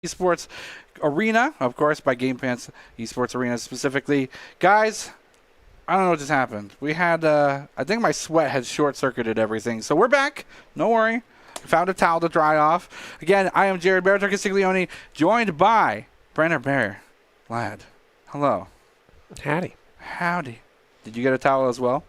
Esports Arena, of course, by Game Pants Esports Arena specifically. Guys, I don't know what just happened. We had, I think my sweat had short-circuited everything. So we're back. Don't worry. Found a towel to dry off. Again, I am Jared Bear Castiglione, joined by Brenner Bear. Lad. Hello. Howdy. Did you get a towel as well?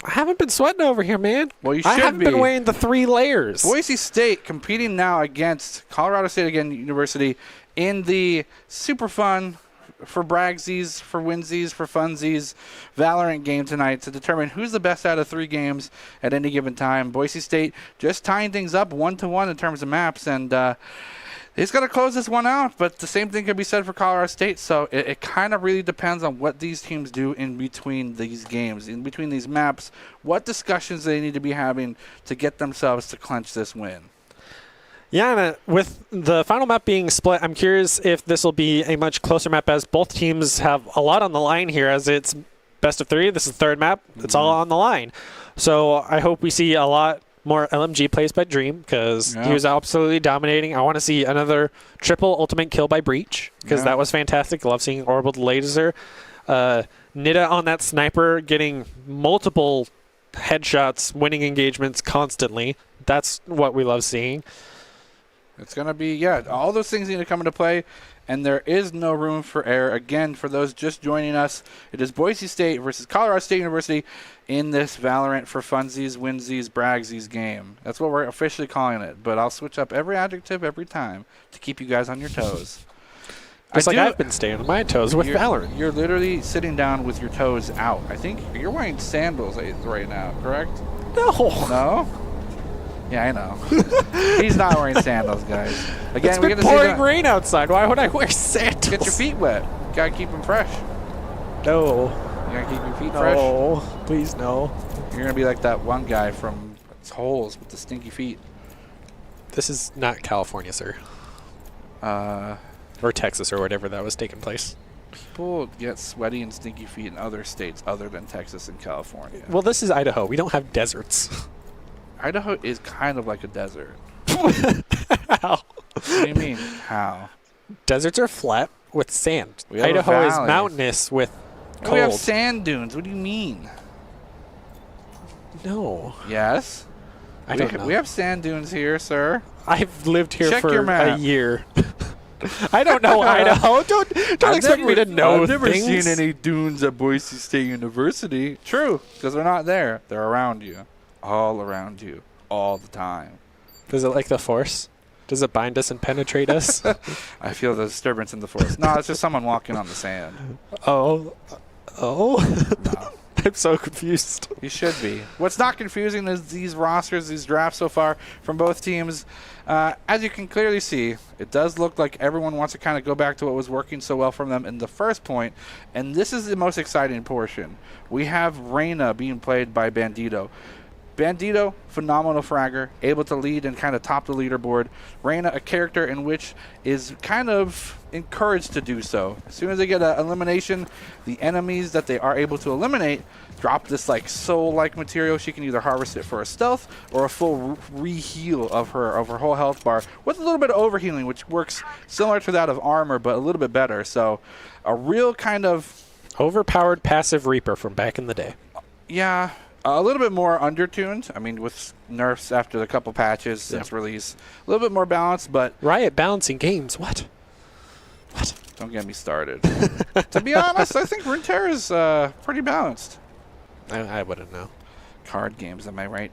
I haven't been sweating over here, man. Well, you should be. I haven't been wearing the 3 layers. Boise State competing now against Colorado State again University in the super fun for bragsies, for winsies, for funsies Valorant game tonight to determine who's the best out of 3 games at any given time. Boise State just tying things up 1-1 in terms of maps, and he's got to close this one out, but the same thing could be said for Colorado State, so it kind of really depends on what these teams do in between these games, in between these maps, what discussions they need to be having to get themselves to clinch this win. Yeah, and with the final map being split, I'm curious if this will be a much closer map, as both teams have a lot on the line here, as it's best of 3. This is the 3rd map. It's all on the line. So I hope we see a lot more LMG plays by Dream, because he was absolutely dominating. I want to see another triple ultimate kill by Breach, because that was fantastic. Love seeing Orbital Laser. Nida on that sniper, getting multiple headshots, winning engagements constantly. That's what we love seeing. It's going to be, all those things need to come into play, and there is no room for error. Again, for those just joining us, it is Boise State versus Colorado State University in this Valorant for funsies, winsies, bragsies game. That's what we're officially calling it, but I'll switch up every adjective every time to keep you guys on your toes. Just like I've been staying on my toes with Valorant. You're literally sitting down with your toes out. I think you're wearing sandals right now, correct? No. No? Yeah, I know. He's not wearing sandals, guys. Again, it's been pouring rain outside. Why would I wear sandals? Get your feet wet. Gotta keep them fresh. No. You gotta keep your feet fresh. No, please no. You're gonna be like that one guy from Holes with the stinky feet. This is not California, sir. Or Texas, or whatever that was taking place. People get sweaty and stinky feet in other states other than Texas and California. Well, this is Idaho. We don't have deserts. Idaho is kind of like a desert. How? What do you mean, how? Deserts are flat with sand. We have Idaho is mountainous with cold. We have sand dunes. What do you mean? No. Yes? I don't know. We have sand dunes here, sir. I've lived here for a year. I don't know Idaho. Don't expect me to know I've never things. seen any dunes at Boise State University. True, because they're not there. They're around you. All around you. All the time. Is it like the Force? Does it bind us and penetrate us? I feel the disturbance in the Force. No, it's just someone walking on the sand. Oh? No. I'm so confused. You should be. What's not confusing is these rosters, these drafts so far from both teams. As you can clearly see, it does look like everyone wants to kind of go back to what was working so well from them in the first point, and this is the most exciting portion. We have Reyna being played by Bandito. Bandito, phenomenal fragger, able to lead and kind of top the leaderboard. Reyna, a character in which is kind of encouraged to do so. As soon as they get an elimination, the enemies that they are able to eliminate drop this like soul-like material. She can either harvest it for a stealth or a full re-heal of her whole health bar with a little bit of overhealing, which works similar to that of armor, but a little bit better. So a real kind of overpowered passive Reaper from back in the day. Yeah. A little bit more undertuned. I mean, with nerfs after the couple patches since release. A little bit more balanced, but... Riot balancing games. What? Don't get me started. To be honest, I think Runeterra is pretty balanced. I wouldn't know. Card games, am I right?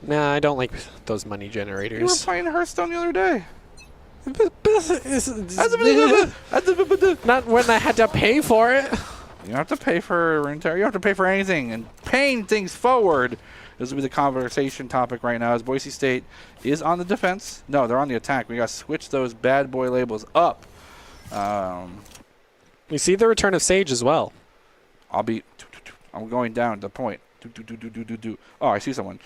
Nah, I don't like those money generators. You were playing Hearthstone the other day. Not when I had to pay for it. You don't have to pay for Runeterra. You don't have to pay for anything. And paying things forward, this will be the conversation topic right now, as Boise State is on the defense. No, they're on the attack. We got to switch those bad boy labels up. We see the return of Sage as well. I'm going down the point. Oh, I see someone.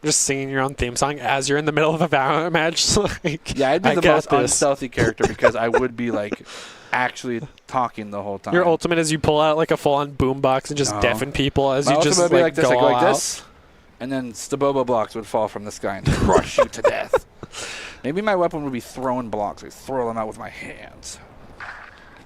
Just singing your own theme song as you're in the middle of a Valorant match. Like, yeah, I'd be the most unstealthy character because I would be like actually talking the whole time. Your ultimate is you pull out like a full-on boombox and just deafen people as you just like, this, go like out. this. and then Staboba blocks would fall from the sky and crush you to death. Maybe my weapon would be throwing blocks. I throw them out with my hands.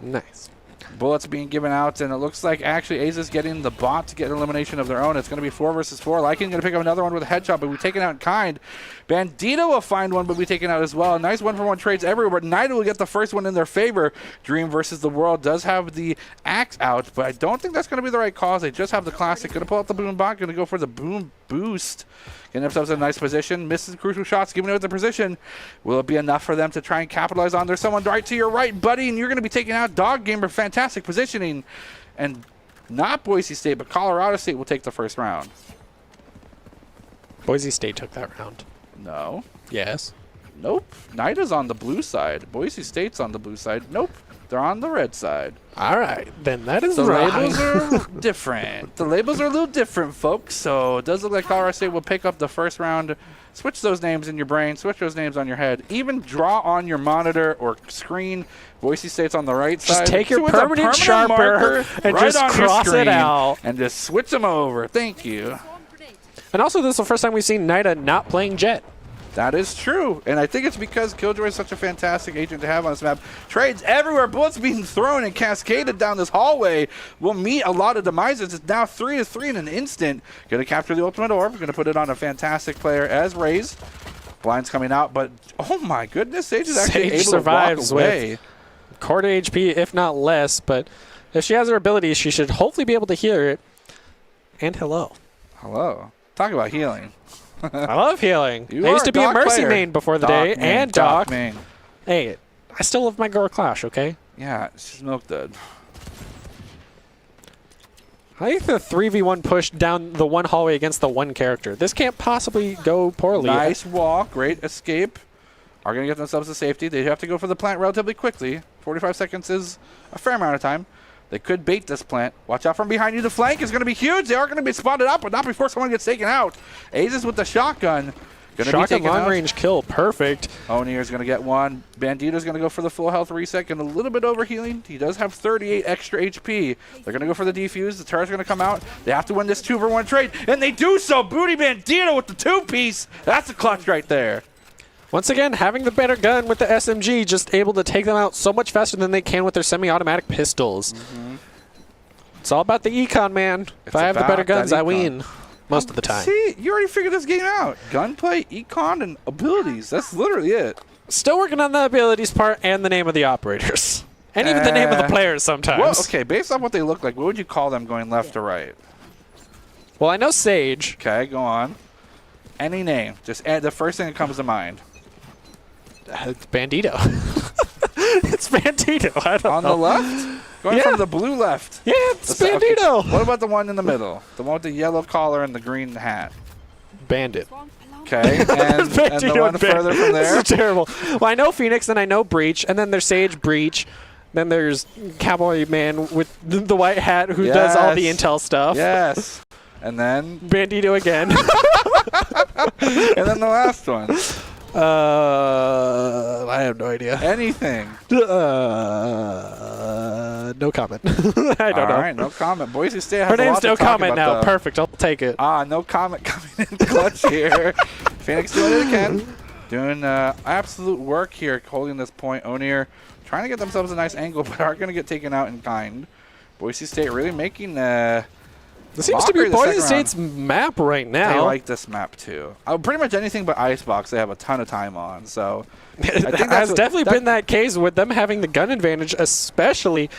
Nice. Bullets being given out, and it looks like actually Aza's getting the bot to get an elimination of their own. It's going to be 4 versus 4. Lycan's going to pick up another one with a headshot, but we've taken out in kind. Bandito will find one, but we taken out as well. Nice 1-for-1 trades everywhere, but Nida will get the first one in their favor. Dream versus the World does have the axe out, but I don't think that's going to be the right cause. They just have the classic. Going to pull out the boom bot, going to go for the boom boost. Getting themselves in a nice position. Misses crucial shots, giving it the position. Will it be enough for them to try and capitalize on? There's someone right to your right, buddy, and you're going to be taking out Dog Gamer. Fantastic positioning. And not Boise State, but Colorado State will take the first round. Boise State took that round. No. Yes. Nope. Nida's on the blue side. Boise State's on the blue side. Nope. They're on the red side. All right. Then that is The wrong. labels are different. The labels are a little different, folks. So it does look like Colorado State will pick up the first round. Switch those names in your brain. Switch those names on your head. Even draw on your monitor or screen. Boise State's on the right side. Just take your with a permanent sharper marker and right just on your cross it screen out. and just switch them over. Thank you. And also, this is the first time we've seen Nida not playing Jet. That is true, and I think it's because Killjoy is such a fantastic agent to have on this map. Trades everywhere, bullets being thrown and cascaded down this hallway will meet a lot of demises. It's now 3-3 in an instant. Going to capture the ultimate orb. Going to put it on a fantastic player as Raze. Blind's coming out, but oh my goodness, Sage is actually able survives to walk away. with quarter HP, if not less, but if she has her abilities, she should hopefully be able to heal it. And hello. Hello. Talk about healing. I love healing. You I used are to be a Doc Mercy player. main before the Doc day, main, and Doc. main. Hey, I still love my girl Clash, okay? Yeah, she's milk dud. I think the 3v1 push down the one hallway against the one character. This can't possibly go poorly. Nice walk, great escape. Are going to get themselves to safety. They have to go for the plant relatively quickly. 45 seconds is a fair amount of time. They could bait this plant. Watch out from behind you. The flank is going to be huge. They are going to be spotted up, but not before someone gets taken out. Aces with the shotgun. Going to be Shotgun taken long out. range kill, perfect. Onier's going to get one. Bandito's going to go for the full health reset and a little bit overhealing. He does have 38 extra HP. They're going to go for the defuse. The turret's going to come out. They have to win this 2-for-1 trade, and they do so. Booty Bandito with the 2-piece. That's a clutch right there. Once again, having the better gun with the SMG, just able to take them out so much faster than they can with their semi-automatic pistols. It's all about the econ, man. If I have the better about that guns, I econ. win most of the time. See, you already figured this game out. Gunplay, econ, and abilities. That's literally it. Still working on the abilities part and the name of the operators. And even the name of the players sometimes. Well, okay, based on what they look like, what would you call them going left to right? Well, I know Sage. Okay, go on. Any name. Just add the first thing that comes to mind. It's Bandito. It's Bandito. I don't On know. the left? Going from the blue left. Yeah, it's Okay, Bandito. what about the one in the middle? The one with the yellow collar and the green hat. Bandit. Okay, and the one further from there? This is terrible. Well, I know Phoenix, and I know Breach, and then there's Sage Breach. Then there's Cowboy Man with the white hat who does all the Yes. intel stuff. Yes. And then, Bandito again. and then the last one. I have no idea. Anything. No comment. I don't know. All right, no comment. Boise State has Her a lot name's to No talk Comment about, now. though. Perfect. I'll take it. No comment coming in clutch here. Phoenix doing it again. Doing absolute work here, holding this point. Onier trying to get themselves a nice angle, but are going to get taken out in kind. Boise State really making This seems to be mockery the Boise second State's map right I now. like this map too. Pretty much anything but Icebox they have a ton of time on. So I It think has definitely been that case with them having the gun advantage, especially.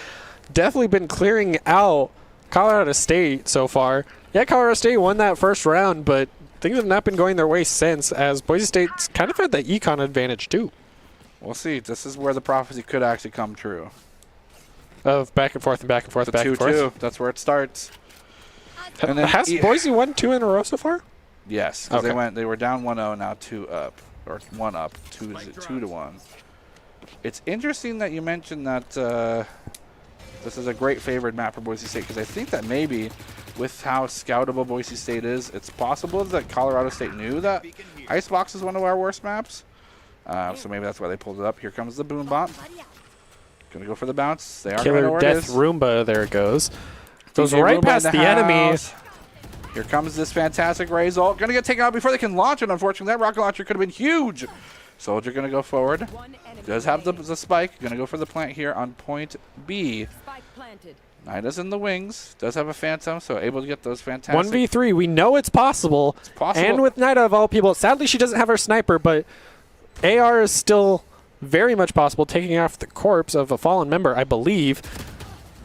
Definitely been clearing out Colorado State so far. Yeah, Colorado State won that first round, but things have not been going their way since, as Boise State's kind of had the econ advantage too. We'll see. This is where the prophecy could actually come true. Of back and forth and back and forth, The back and forth. 2-2. That's where it starts. And then Has Boise won 2 in a row so far? Yes, because Okay. they were down 1-0, now 2 up, or 1 up, 2-1. It's interesting that you mentioned that this is a great favored map for Boise State, because I think that maybe with how scoutable Boise State is, it's possible that Colorado State knew that Icebox is one of our worst maps. So maybe that's why they pulled it up. Here comes the boom bot. Gonna go for the bounce. They are gonna know Killer where it Death is. Roomba, there it goes. Goes DJ right Roomba past in the enemy. house. Here comes this fantastic Raze ult. Going to get taken out before they can launch it, unfortunately. That rocket launcher could have been huge. Soldier going to go forward. Does have the spike. Going to go for the plant here on point B. Nida's in the wings. Does have a Phantom, so able to get those fantastic. 1v3. We know it's possible. It's possible. And with Nida of all people, sadly she doesn't have her sniper, but AR is still very much possible, taking off the corpse of a fallen member, I believe.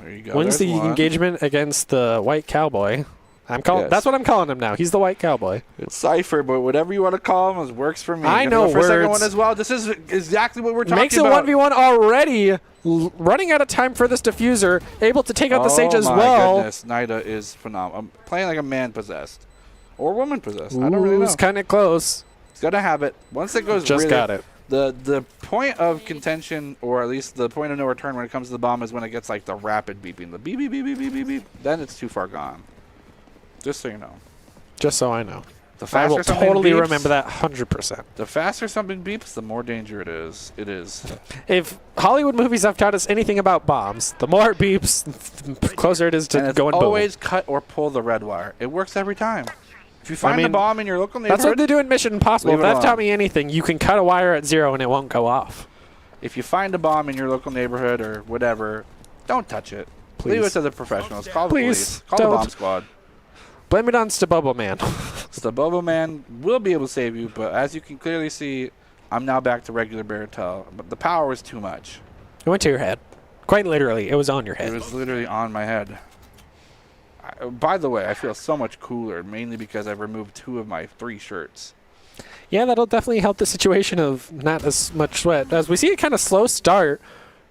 There you go. Wins the engagement against the White Cowboy. That's what I'm calling him now. He's the White Cowboy. It's Cypher, but whatever you want to call him, it works for me. I know go for a second words. one as well. This is exactly what we're talking Makes it about. 1v1 already. Running out of time for this diffuser. Able to take out the Sage as well. Oh my goodness. Nida is phenomenal. I'm playing like a man possessed. Or woman possessed. I don't really know. It's kind of close. He's got to have it. Once it goes Just really, got it. The point of contention, or at least the point of no return when it comes to the bomb, is when it gets like the rapid beeping. The beep, beep, beep, beep, beep, beep, beep. Then it's too far gone. Just so you know. Just so I know. The I faster will something totally beeps, remember that 100%. The faster something beeps, the more danger it is. It is. If Hollywood movies have taught us anything about bombs, the more it beeps, the closer it is to and going boom. always cut or pull the red wire. It works every time. If you find the bomb in your local neighborhood, that's what they do in Mission Impossible. If leave it that's taught alone. me anything, you can cut a wire at 0 and it won't go off. If you find a bomb in your local neighborhood or whatever, don't touch it. Please. Leave it to the professionals. Call the Please, police. Call the don't. bomb squad. Blame it on Stabobo Man. The Bobo Man will be able to save you, but as you can clearly see, I'm now back to regular Baratel. But the power was too much. It went to your head. Quite literally, it was on your It head. was literally on my head. By the way, I feel so much cooler, mainly because I've removed 2 of my 3 shirts. Yeah, that'll definitely help the situation of not as much sweat. As we see a kind of slow start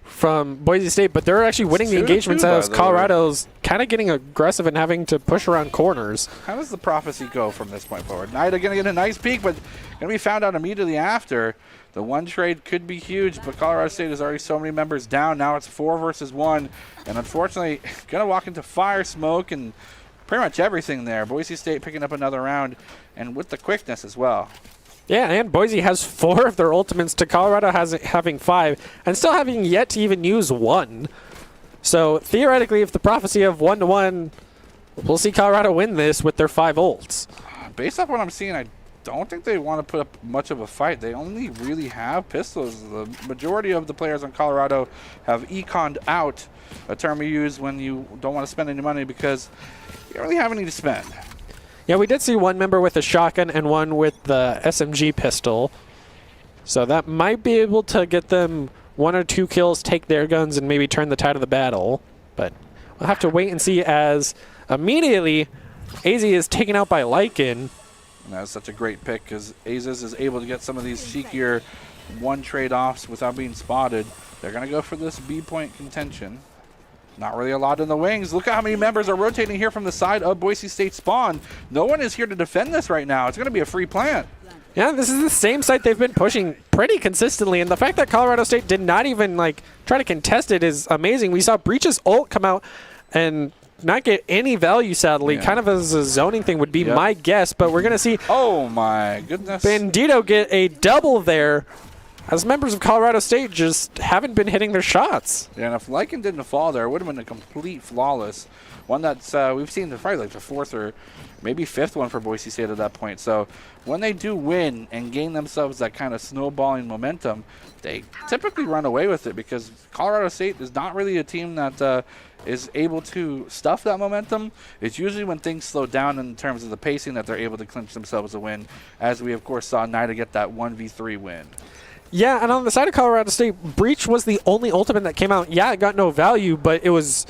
from Boise State, but they're actually winning the 2-2, engagements by as the way. Colorado's kind of getting aggressive and having to push around corners. How does the prophecy go from this point forward? Nida going to get a nice peek, but going to be found out immediately after. The one trade could be huge, but Colorado State has already so many members down. Now it's 4 versus 1, and unfortunately going to walk into fire, smoke, and pretty much everything there. Boise State picking up another round, and with the quickness as well. Yeah, and Boise has 4 of their ultimates to Colorado having 5, and still having yet to even use 1. So theoretically, if the prophecy of 1-1, we'll see Colorado win this with their 5 ults. Based off what I'm seeing, I don't think they want to put up much of a fight. They only really have pistols. The majority of the players on Colorado have econed out, a term we use when you don't want to spend any money because you don't really have any to spend. Yeah, we did see 1 member with a shotgun and 1 with the SMG pistol. So that might be able to get them 1 or 2 kills, take their guns, and maybe turn the tide of the battle. But we'll have to wait and see as immediately AZ is taken out by Lycan. And that's such a great pick because Azes is able to get some of these cheekier 1 trade-offs without being spotted. They're going to go for this B-point contention. Not really a lot in the wings. Look at how many members are rotating here from the side of Boise State spawn. No one is here to defend this right now. It's going to be a free plant. Yeah, this is the same site they've been pushing pretty consistently, and the fact that Colorado State did not even try to contest it is amazing. We saw Breach's ult come out and not get any value, sadly. Yeah. Kind of as a zoning thing would be my guess, but we're going to see Oh my goodness. Bandito get a double there, as members of Colorado State just haven't been hitting their shots. Yeah, and if Lycan didn't fall there, it would have been a complete flawless one. That's we've seen probably like the 4th or maybe 5th one for Boise State at that point. So when they do win and gain themselves that kind of snowballing momentum, they typically run away with it because Colorado State is not really a team that is able to stuff that momentum. It's usually when things slow down in terms of the pacing that they're able to clinch themselves a win, as we of course saw Nida get that 1v3 win. Yeah, and on the side of Colorado State, Breach was the only ultimate that came out. Yeah, it got no value, but it was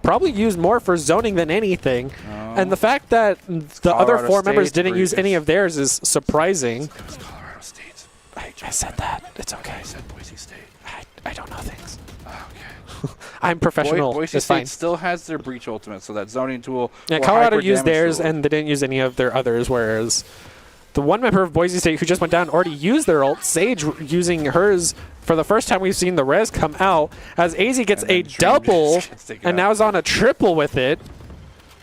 probably used more for zoning than anything. And the fact that the other 4 members didn't use any of theirs is surprising. It was Colorado State. I said that. It's okay. I said Boise State. I don't know things. Okay. I'm professional. Boise it's State fine. still has their breach ultimate, so that zoning tool. Yeah, or Colorado hyper used damage theirs, tool. and they didn't use any of their others, whereas the 1 member of Boise State who just went down already used their ult, Sage using hers for the first time we've seen the res come out, as AZ gets a double, gets taken and out. now is on a triple with it.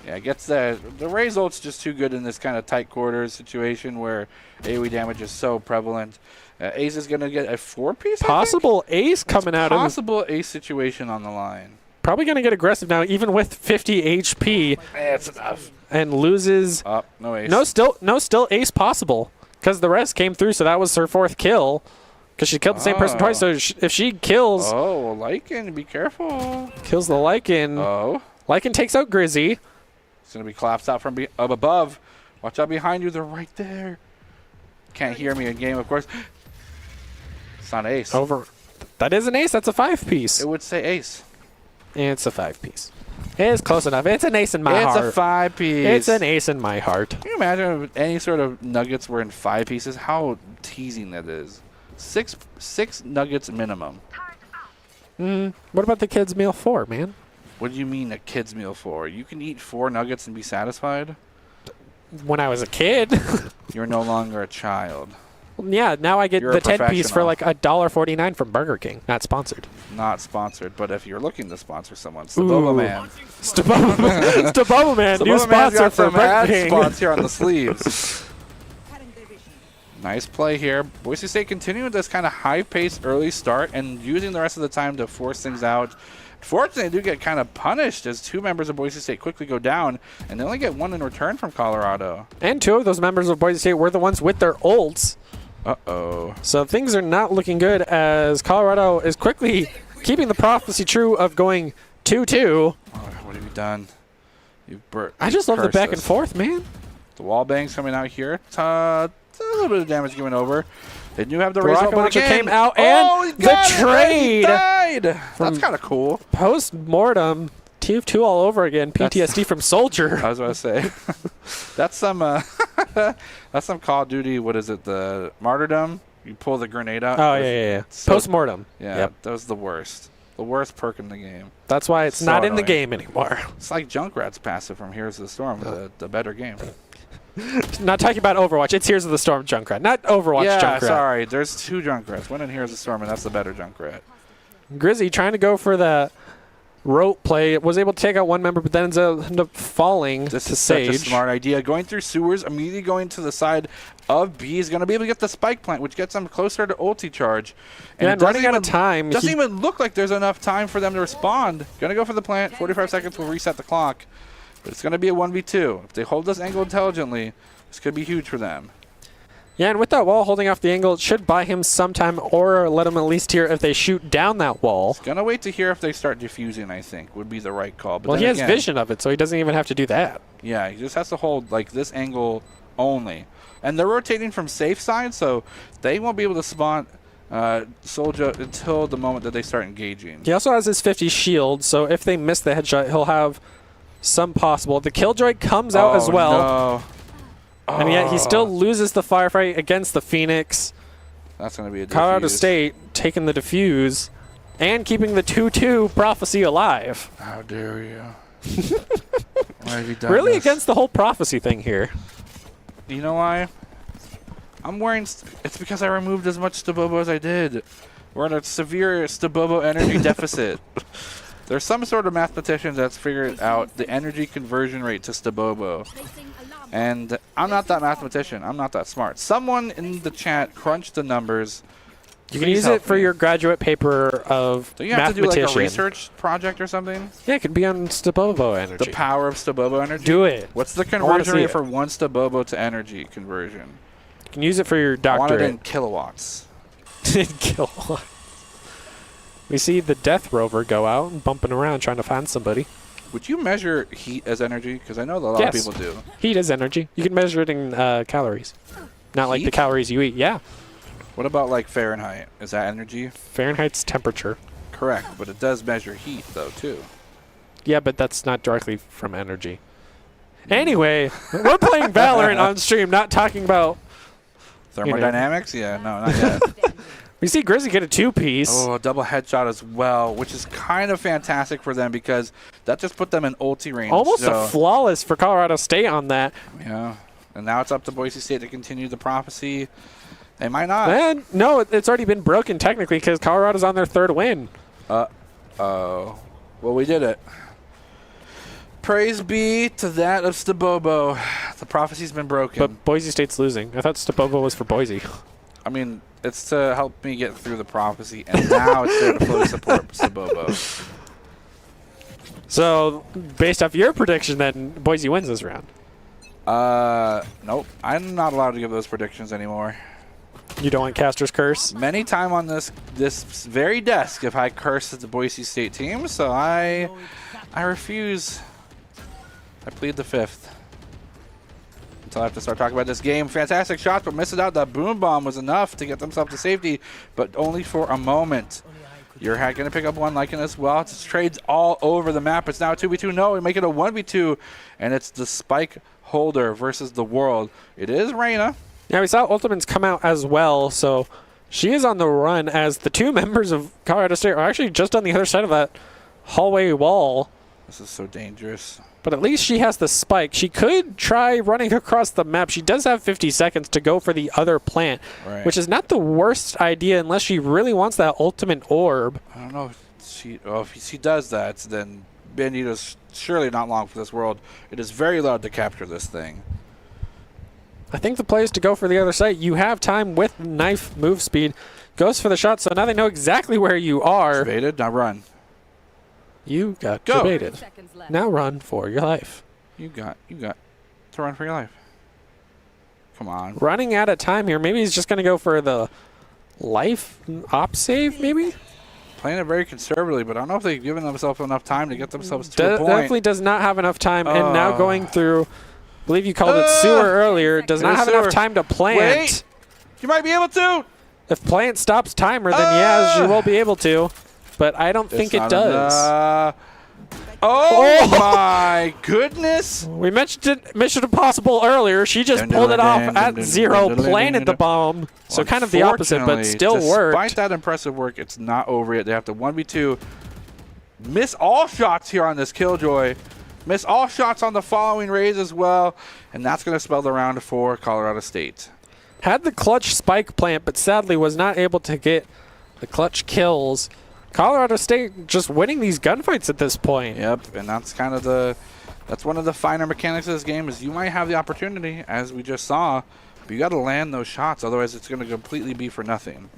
Yeah, gets the Raze ult's just too good in this kind of tight quarters situation where AoE damage is so prevalent. Ace is going to get a 4-piece, Possible ace coming out of possible ace situation on the line. Probably going to get aggressive now, even with 50 HP. That's enough. and loses. No ace. No, still ace possible because the rest came through. So that was her 4th kill because she killed the same person twice. So if she kills, Lycan, be careful. Kills the Lycan. Lycan takes out Grizzy. It's gonna be collapsed out from up above. Watch out behind you. They're right there. Can't hear me in game, of course. It's not ace. Over. That is an ace. That's a 5-piece. It would say ace. It's a 5-piece. It's close enough. It's an ace in my heart. It's a 5-piece. It's an ace in my heart. Can you imagine if any sort of nuggets were in 5 pieces? How teasing that is. Six nuggets minimum. What about the kids' meal 4, man? What do you mean a kid's meal 4? You can eat 4 nuggets and be satisfied? When I was a kid. You're no longer a child. Yeah, now I get You're the a 10-piece for professional. like $1.49 from Burger King. Not sponsored. Not sponsored, but if you're looking to sponsor someone, Staboba Man. Staboba Man, new Staboba Man's sponsor got for some Burger ad King. spots here on the sleeves. Nice play here. Boise State continuing this kind of high-paced early start and using the rest of the time to force things out. Fortunately, they do get kind of punished as 2 members of Boise State quickly go down, and they only get 1 in return from Colorado. And 2 of those members of Boise State were the ones with their ults. Uh-oh. So things are not looking good as Colorado is quickly keeping the prophecy true of going 2-2. Oh, what have you done? I just love the back and us. forth, man. The wall bangs coming out here. A little bit of damage given over. They do have the raise up Launcher again. came out, and he got the it, trade he died. That's kind of cool. post-mortem. T2 all over again. PTSD from Soldier. I was about to say. That's some that's some Call of Duty, what is it, the Martyrdom? You pull the grenade out. Oh, yeah. So, Post-mortem. Yeah, Yep. that was the worst. The worst perk in the game. That's why it's So not in the annoying. game anymore. It's like Junkrat's passive from Heroes of the Storm, the better game. Not talking about Overwatch. It's Heroes of the Storm Junkrat, not Overwatch Yeah, Junkrat. sorry. There's 2 Junkrats. One in Heroes of the Storm, and that's the better Junkrat. Grizzy trying to go for the rope play. Was able to take out 1 member, but then ended up falling This to is such Sage. a smart idea. Going through sewers, immediately going to the side of B is going to be able to get the spike plant, which gets them closer to ulti charge. And it doesn't running out of even- time. Doesn't even look like there's enough time for them to respond. Going to go for the plant. 45 seconds will reset the clock. But it's going to be a 1v2. If they hold this angle intelligently, this could be huge for them. Yeah, and with that wall holding off the angle, it should buy him some time or let him at least hear if they shoot down that wall. Going to wait to hear if they start diffusing, I think, would be the right call. But Well, then he has again, vision of it, so he doesn't even have to do that. Yeah, he just has to hold like this angle only. And they're rotating from safe side, so they won't be able to spawn Soldier until the moment that they start engaging. He also has his 50 shield, so if they miss the headshot, he'll have some possible. The Killjoy comes out as well. No. And yet he still loses the firefight against the Phoenix. That's going to be a Colorado defuse. State taking the defuse and keeping the 2-2 prophecy alive. How dare you? Why have you done Really this? against the whole prophecy thing here. You know why? I'm wearing... It's because I removed as much Stabobo as I did. We're in a severe Stabobo energy deficit. There's some sort of mathematician that's figured out the energy conversion rate to Stabobo. And I'm not that mathematician. I'm not that smart. Someone in the chat crunched the numbers. You can Please use help it for me. your graduate paper of Do you have to do mathematician. like a research project or something? Yeah, it could be on Stabobo energy. The power of Stabobo energy? Do it. What's the wanna conversion see rate it. for 1 Stabobo to energy conversion? You can use it for your I want it in doctorate. kilowatts. Kill. We see the Death Rover go out and bumping around trying to find somebody. Would you measure heat as energy? Because I know that a lot Yes. of people do. Heat is energy. You can measure it in calories. Not like the Heat? calories you eat. Yeah. What about like Fahrenheit? Is that energy? Fahrenheit's temperature. Correct, but it does measure heat though too. Yeah, but that's not directly from energy. Anyway, we're playing Valorant on stream, not talking about... Thermodynamics? Yeah, no, not yet. We see Grizzy get a 2-piece. Oh, a double headshot as well, which is kind of fantastic for them because that just put them in ulti range. Almost so, a flawless for Colorado State on that. Yeah, and now it's up to Boise State to continue the prophecy. They might not. And no, it's already been broken technically because Colorado's on their 3rd win. Oh, well, we did it. Praise be to that of Stabobo. The prophecy's been broken. But Boise State's losing. I thought Stabobo was for Boise. I mean, it's to help me get through the prophecy, and now it's there to fully support Stabobo. So, based off your prediction, then Boise wins this round. Nope. I'm not allowed to give those predictions anymore. You don't want Caster's Curse? Many time on this very desk if I curse the Boise State team, so I refuse. I plead the fifth. Until I have to start talking about this game. Fantastic shots, but missing out. That boom bomb was enough to get themselves to safety, but only for a moment. You're going to pick up one Lycan as well. It's trades all over the map. It's now a 2v2. No, we make it a 1v2, and it's the Spike holder versus the world. It is Reyna. Yeah, we saw Ultimates come out as well, so she is on the run as the two members of Colorado State are actually just on the other side of that hallway wall. This is so dangerous. But at least she has the spike. She could try running across the map. She does have 50 seconds to go for the other plant, which is not the worst idea unless she really wants that ultimate orb. I don't know. If she does that, then Bandito's surely not long for this world. It is very loud to capture this thing. I think the play is to go for the other side. You have time with knife move speed. Goes for the shot, so now they know exactly where you are. Debated, now run. You got Go. debated. Now run for your life. You got to run for your life. Come on. Running out of time here. Maybe he's just going to go for the life op save, maybe? Playing it very conservatively, but I don't know if they've given themselves enough time to get themselves to a point. Definitely does not have enough time, and now going through, I believe you called it sewer earlier, does not have enough time to plant. Wait! You might be able to! If plant stops timer, then yes, you will be able to. But I don't think it does. Oh my goodness! We mentioned Mission Impossible earlier. She just pulled it off at 0, planted the bomb. So kind of the opposite, but still worked. Despite that impressive work, it's not over yet. They have to 1v2. Miss all shots here on this Killjoy. Miss all shots on the following raise as well. And that's going to spell the round for Colorado State. Had the clutch spike plant, but sadly was not able to get the clutch kills. Colorado State just winning these gunfights at this point. Yep, and that's kind of that's one of the finer mechanics of this game is you might have the opportunity, as we just saw, but you got to land those shots, otherwise it's going to completely be for nothing.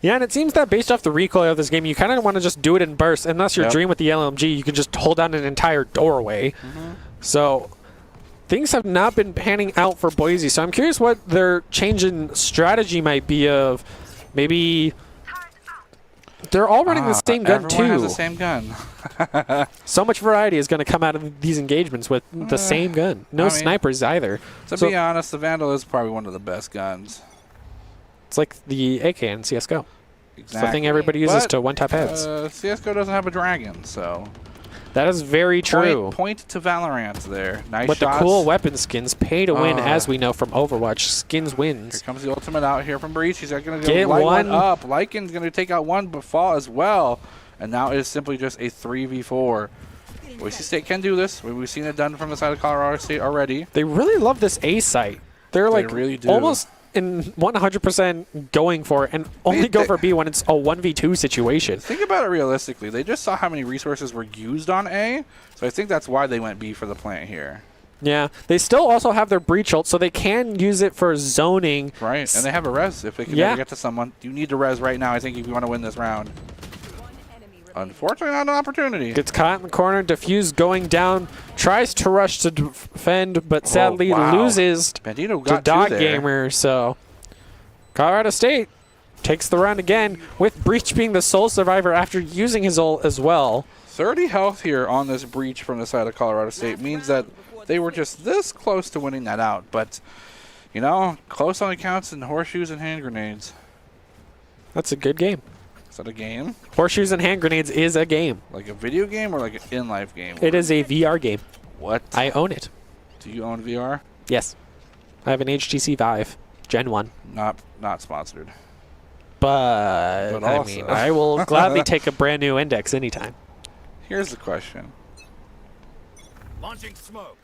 Yeah, and it seems that based off the recoil of this game, you kind of want to just do it in bursts. Unless your dream with the LMG, you can just hold down an entire doorway. So things have not been panning out for Boise. So I'm curious what their change in strategy might be of maybe... They're all running the same gun, too. Everyone has the same gun. So much variety is going to come out of these engagements with the same gun. No snipers either. To be honest, the Vandal is probably one of the best guns. It's like the AK in CSGO. Exactly. It's the thing everybody uses to one-tap heads. CSGO doesn't have a dragon, so... That is very true. Point to Valorant there. Nice but shots. The cool weapon skins pay to win, as we know from Overwatch. Skins wins. Here comes the ultimate out here from Breach. He's going to light one up. Lycan's going to take out one, but fall as well. And now it is simply just a 3v4. Boise State can do this. We've seen it done from the side of Colorado State already. They really love this A site. They're like really do. Almost in 100% going for it, and only go for B when it's a 1v2 situation. Think about it realistically. They just saw how many resources were used on A, so I think that's why they went B for the plant here. Yeah. They still also have their breach ult, so they can use it for zoning. Right, and they have a res if they can never get to someone. You need to res right now, I think, if you want to win this round. Unfortunately, not an opportunity. Gets caught in the corner. Diffuse going down. Tries to rush to defend, but sadly loses Bandito to got Dog there. Gamer. So Colorado State takes the round again, with Breach being the sole survivor after using his ult as well. 30 health here on this Breach from the side of Colorado State means that they were just this close to winning that out. But, you know, close only counts in horseshoes and hand grenades. That's a good game. Is that a game? Horseshoes and hand grenades is a game. Like a video game or like an in-life game? It is a VR game. What? I own it. Do you own VR? Yes. I have an HTC Vive Gen 1. Not sponsored. But I mean, I will gladly take a brand new Index anytime. Here's the question. Launching smoke.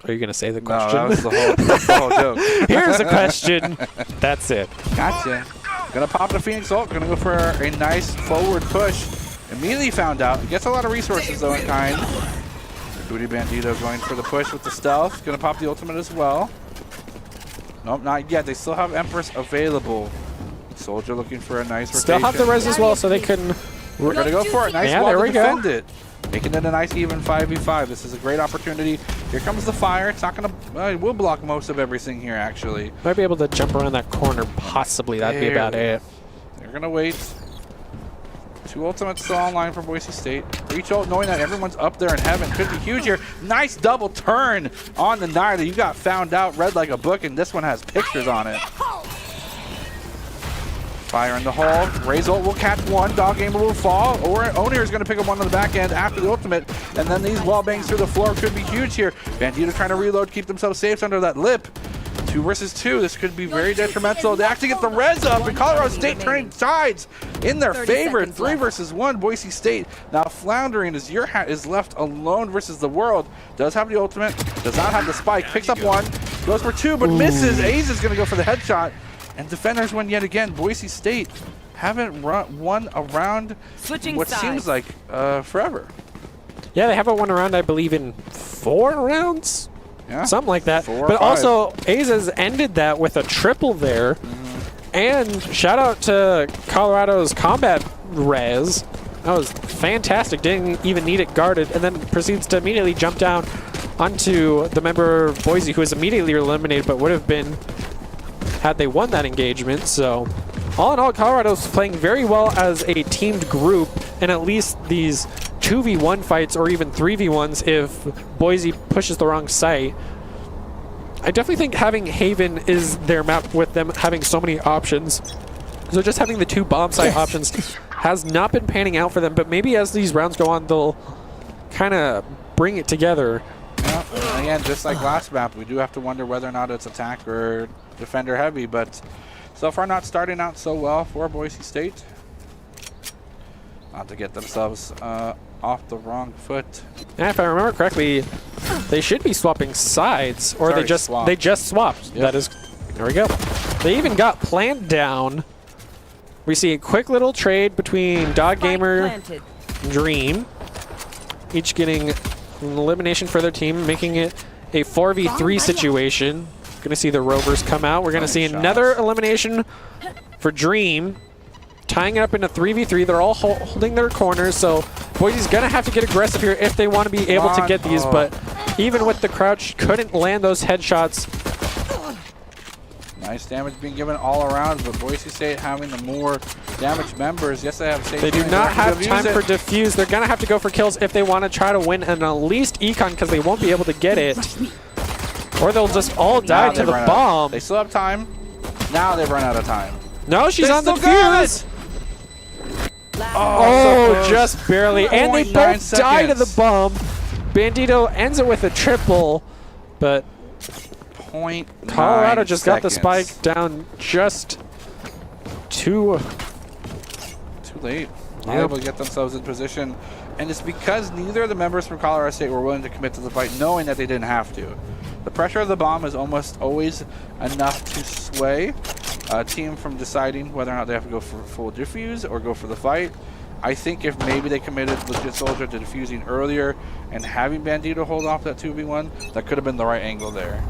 Are you going to say the question? No, that's the whole joke. Here's a question. That's it. Gotcha. Gonna pop the Phoenix ult. Gonna go for a nice forward push. Immediately found out. Gets a lot of resources though in kind. Booty Bandito going for the push with the stealth. Gonna pop the ultimate as well. Nope, not yet. They still have Empress available. Soldier looking for a nice rotation. Still have the res as well, so they can... We're gonna go for it. Nice yeah, wall there to we defend go. it. making it a nice even 5v5. This is a great opportunity. Here comes the fire. It's not going to... it will block most of everything here, actually. Might be able to jump around that corner, possibly. That'd be about it. They're going to wait. 2 ultimates still online for Boise State. Reach ult, knowing that everyone's up there in heaven. Could be huge here. Nice double turn on the Nida. You got found out, read like a book, and this one has pictures on it. Fire in the hole. Raze ult will catch one. Dog Gamer will fall. Or Onir is going to pick up one on the back end after the ultimate. And then these wall bangs through the floor could be huge here. Bandito trying to reload, keep themselves safe under that lip. 2 versus 2. This could be very detrimental. They actually get the res up, and Colorado State turning sides in their favor. 3 versus 1. Boise State now floundering as Your Hat is left alone versus the world. Does have the ultimate. Does not have the spike. Picks up 1. Goes for 2, but misses. Aze is going to go for the headshot. And defenders win yet again. Boise State haven't won a round what seems like forever. Yeah, they haven't won a round, I believe, in 4 rounds? Yeah. Something like that. 4 or but 5. also, Aze has ended that with a triple there. And shout out to Colorado's combat res. That was fantastic. Didn't even need it guarded. And then proceeds to immediately jump down onto the member of Boise, who was immediately eliminated, but would have been had they won that engagement. So all in all, Colorado's playing very well as a teamed group, and at least these 2v1 fights or even 3v1s if Boise pushes the wrong site. I definitely think having Haven is their map with them having so many options. So just having the 2 bomb site options has not been panning out for them, but maybe as these rounds go on, they'll kind of bring it together. Yeah, again, just like last map, we do have to wonder whether or not it's attack or defender heavy, but so far not starting out so well for Boise State. Not to get themselves off the wrong foot. And if I remember correctly, they should be swapping sides, or they just swapped. Yep. That is, there we go. They even got plant down. We see a quick little trade between Dog Gamer and Dream, each getting an elimination for their team, making it a 4v3 situation. Going to see the Rovers come out. We're going to see another elimination for Dream, tying it up in a 3v3. They're all holding their corners, so Boise's going to have to get aggressive here if they want to be able to get these, but even with the crouch, couldn't land those headshots. Nice damage being given all around, but Boise State having the more damaged members. Yes, they have. They do not have time for defuse. They're going to have to go for kills if they want to try to win an at least econ, because they won't be able to get it. Or they'll just all die to the bomb. They still have time. Now they've run out of time. No, she's on the fuse. Oh, so just barely. And they both die to the bomb. Bandito ends it with a triple, but Colorado just got the spike down just too late. Not able to get themselves in position. And it's because neither of the members from Colorado State were willing to commit to the fight, knowing that they didn't have to. The pressure of the bomb is almost always enough to sway a team from deciding whether or not they have to go for full defuse or go for the fight. I think if maybe they committed Legit Soldier to defusing earlier and having Bandito hold off that 2v1, that could have been the right angle there.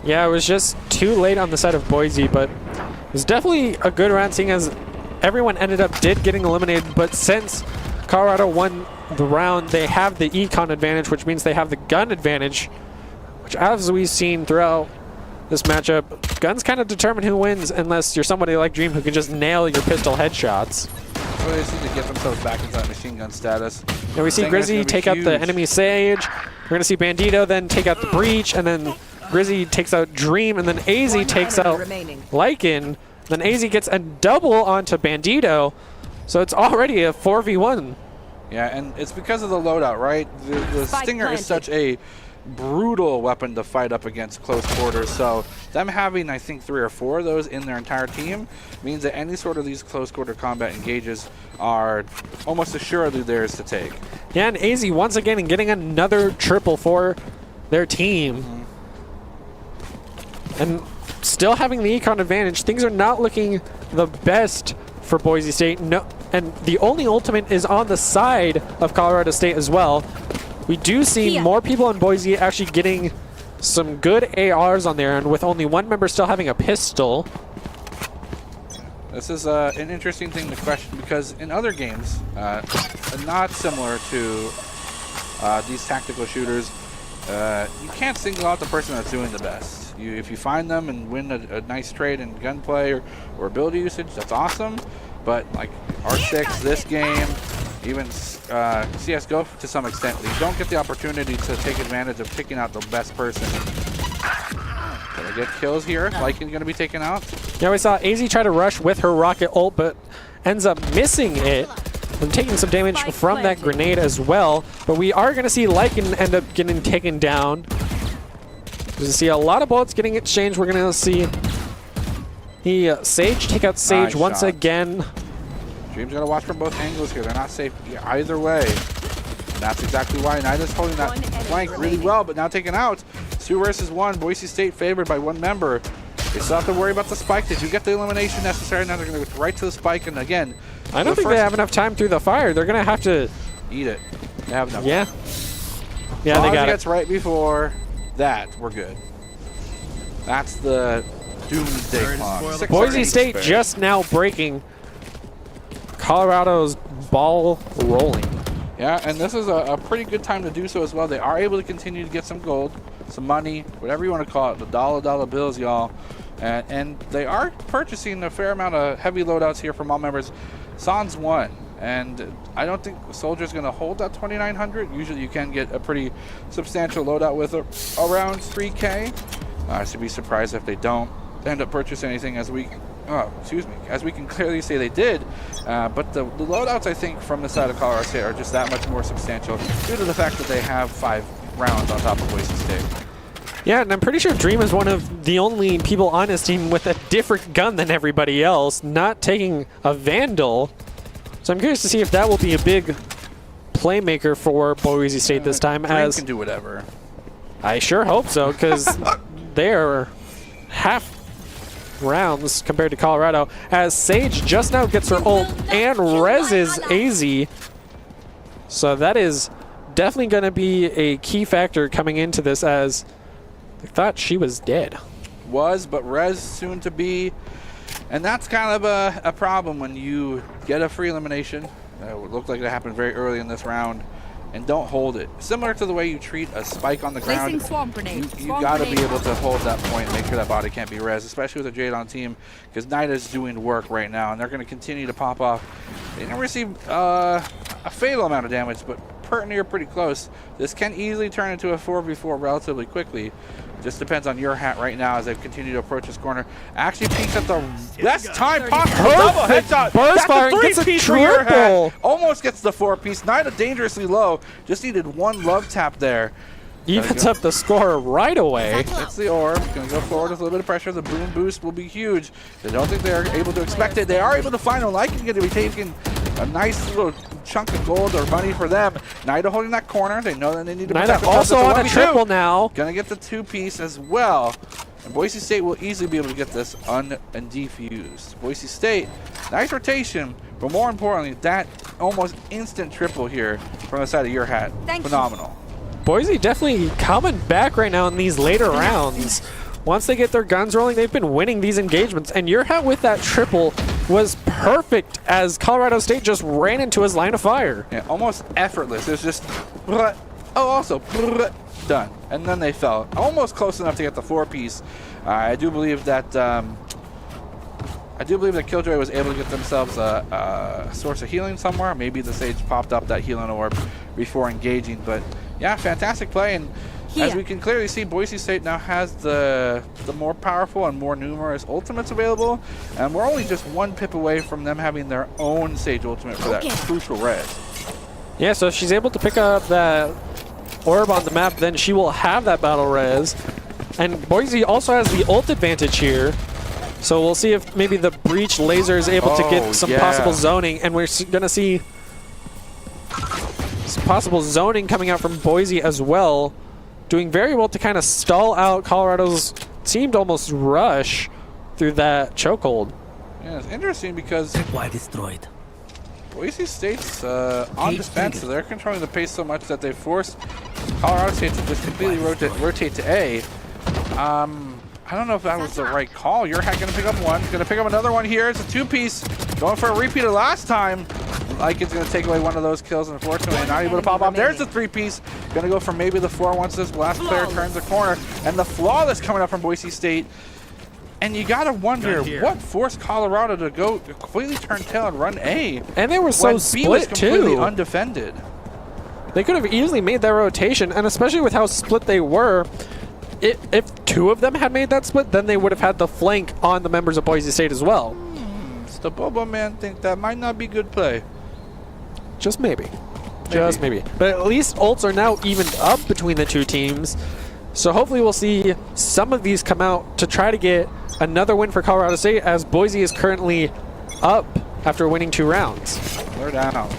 Yeah, it was just too late on the side of Boise, but it was definitely a good round, seeing as everyone ended up getting eliminated. But since Colorado won the round, they have the econ advantage, which means they have the gun advantage, which, as we've seen throughout this matchup, guns kind of determine who wins unless you're somebody like Dream who can just nail your pistol headshots. So they just need to get themselves back into that machine gun status. And we see Grizzy take out the enemy Sage. We're going to see Bandito then take out the Breach, and then Grizzy takes out Dream, and then AZ takes out Lycan. Then AZ gets a double onto Bandito, so it's already a 4v1. Yeah, and it's because of the loadout, right? The Stinger is such a brutal weapon to fight up against close quarters, so them having, I think, 3 or 4 of those in their entire team means that any sort of these close quarter combat engages are almost assuredly theirs to take. Yeah, and AZ once again getting another triple for their team. And still having the econ advantage, things are not looking the best for Boise State. No, and the only ultimate is on the side of Colorado State as well. We do see more people in Boise actually getting some good ARs on there, and with only one member still having a pistol. This is an interesting thing to question, because in other games, not similar to these tactical shooters, you can't single out the person that's doing the best. If you find them and win a nice trade in gunplay or ability usage, that's awesome. But like R6 this game, even CSGO to some extent, you don't get the opportunity to take advantage of picking out the best person. Gonna get kills here. Lycan gonna be taken out. Yeah, we saw AZ try to rush with her rocket ult, but ends up missing it and taking some damage from that grenade as well. But we are going to see Lycan end up getting taken down. We're going to see a lot of bullets getting exchanged. We're going to see Sage take out Sage once again. Dream's got to watch from both angles here. They're not safe either way. And that's exactly why Nida's holding that flank really well, but now taken out. 2 versus 1. Boise State favored by 1 member. They still have to worry about the spike. They do get the elimination necessary. Now they're going to go right to the spike. And again, I don't think they have enough time through the fire. They're going to have to eat it. They have enough. Yeah. Yeah, they got it. Gets right before that, we're good. That's the doomsday clock. Boise State just now breaking Colorado's ball rolling. Yeah, and this is a pretty good time to do so as well. They are able to continue to get some gold, some money, whatever you want to call it, the dollar bills, y'all. And they are purchasing a fair amount of heavy loadouts here from all members. Sans won, and I don't think Soldier's going to hold that 2,900. Usually you can get a pretty substantial loadout with around 3K. I should be surprised if they don't end up purchasing anything, as we can clearly say they did. But the loadouts, I think, from the side of Colorado State are just that much more substantial due to the fact that they have 5 rounds on top of Boise State. Yeah, and I'm pretty sure Dream is one of the only people on his team with a different gun than everybody else, not taking a Vandal. So I'm curious to see if that will be a big playmaker for Boise State this time. Dream As can do whatever. I sure hope so, because they're half rounds compared to Colorado, as Sage just now gets her ult and reses AZ. So that is definitely going to be a key factor coming into this, as they thought she was dead. But res soon to be. And that's kind of a problem when you get a free elimination. It looked like it happened very early in this round, and don't hold it. Similar to the way you treat a spike on the ground, you got to be able to hold that point, make sure that body can't be res, especially with a Jade on team, because Nida's doing work right now, and they're going to continue to pop off. They didn't receive a fatal amount of damage, but pretty close. This can easily turn into a 4v4 relatively quickly. Just depends on your hat right now as they continue to approach this corner. Actually peeks at the best time possible. Double headshot. Burst fire That's gets a 3-piece for your triple. hat. Almost gets the 4-piece. Nida dangerously low. Just needed 1 love tap there. Evens up the score right away. It's the orb. Going to go forward with a little bit of pressure. The boom boost will be huge. They don't think they're able to expect it. They are able to find them. Lycan going to be taking a nice little chunk of gold or money for them. Nida holding that corner. They know that they need to protect Nida also on a triple now. Going to get the 2-piece as well. And Boise State will easily be able to get this defused. Boise State, nice rotation, but more importantly, that almost instant triple here from the side of your hat. Phenomenal. Boise definitely coming back right now in these later rounds. Once they get their guns rolling, they've been winning these engagements. And your hat with that triple was perfect as Colorado State just ran into his line of fire. Yeah, almost effortless. It was just, done. And then they fell. Almost close enough to get the 4-piece. I do believe that Killjoy was able to get themselves a source of healing somewhere. Maybe the Sage popped up that healing orb before engaging. But yeah, fantastic play. And as we can clearly see, Boise State now has the more powerful and more numerous ultimates available. And we're only just 1 pip away from them having their own Sage ultimate for that crucial res. Yeah, so if she's able to pick up that orb on the map, then she will have that battle res. And Boise also has the ult advantage here. So we'll see if maybe the breach laser is able to get some possible zoning. And we're going to see some possible zoning coming out from Boise as well. Doing very well to kind of stall out Colorado's seemed almost rush through that chokehold. Yeah, it's interesting because destroyed. Boise State's on defense, so they're controlling the pace so much that they forced Colorado State to just completely rotate to A. I don't know if that was the right call. Your hat going to pick up 1. Going to pick up another one here. It's a 2-piece. Going for a repeat of last time. like it's going to take away one of those kills, unfortunately. Not able to pop off. There's the 3-piece. Going to go for maybe the 4 once this last player turns the corner. And the flawless coming up from Boise State. And you got to wonder what forced Colorado to go completely turn tail and run A. And they were so when B was split, completely too. undefended. They could have easily made that rotation, and especially with how split they were, if 2 of them had made that split, then they would have had the flank on the members of Boise State as well. Does the Bobo man think that might not be good play? Just maybe. Just maybe. But at least ults are now evened up between the 2 teams. So hopefully we'll see some of these come out to try to get another win for Colorado State, as Boise is currently up after winning 2 rounds. They're down.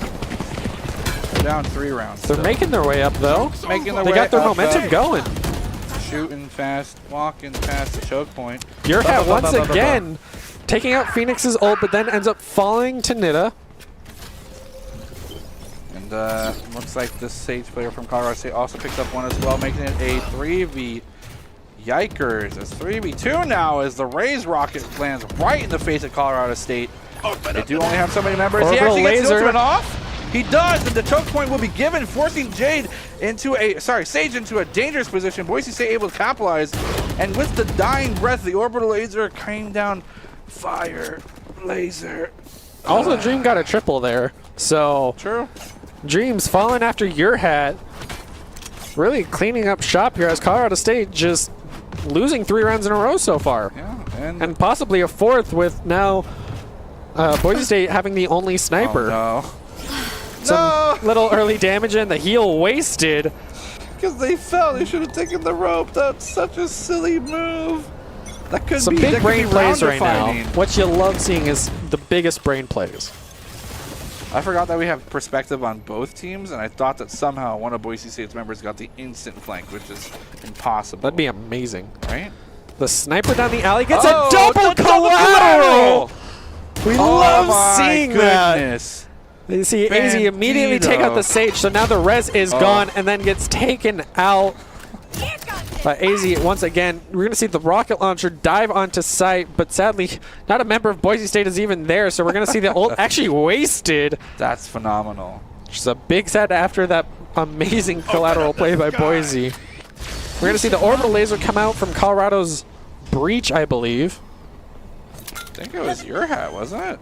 They're down 3 rounds. They're making their way up, though. Making their They way got their up, momentum going. Shooting fast, walking past the choke point. Burehat once again taking out Phoenix's ult, but then ends up falling to Nita. And looks like this Sage player from Colorado State also picked up one as well, making it a 3v. Yikers. It's 3v2 now as the Raze rocket lands right in the face of Colorado State. They do only have so many members. He actually gets the ultimate off. He does, and the choke point will be given, forcing Sage into a dangerous position. Boise State able to capitalize, and with the dying breath, the orbital laser came down. Fire laser. Also, Dream got a triple there. So True. Dream's falling after your hat. Really cleaning up shop here as Colorado State just losing 3 rounds in a row so far. Yeah, and possibly a 4th with now Boise State having the only sniper. Oh, Some little early damage and the heal wasted. because they fell. They should have taken the rope. That's such a silly move. That could Some be big brain plays right now. round-defining. What you love seeing is the biggest brain plays. I forgot that we have perspective on both teams, and I thought that somehow one of Boise State's members got the instant flank, which is impossible. That'd be amazing. right. The sniper down the alley gets a Oh, double the double collateral! We Oh love my seeing that. goodness. You see AZ immediately take out the Sage, so now the res is gone and then gets taken out. But AZ, once again, we're going to see the rocket launcher dive onto site, but sadly, not a member of Boise State is even there, so we're going to see the ult actually wasted. That's phenomenal. Which is a big set after that amazing collateral play by Boise. We're going to see the orbital laser come out from Colorado's breach, I believe. I think it was your hat, wasn't it?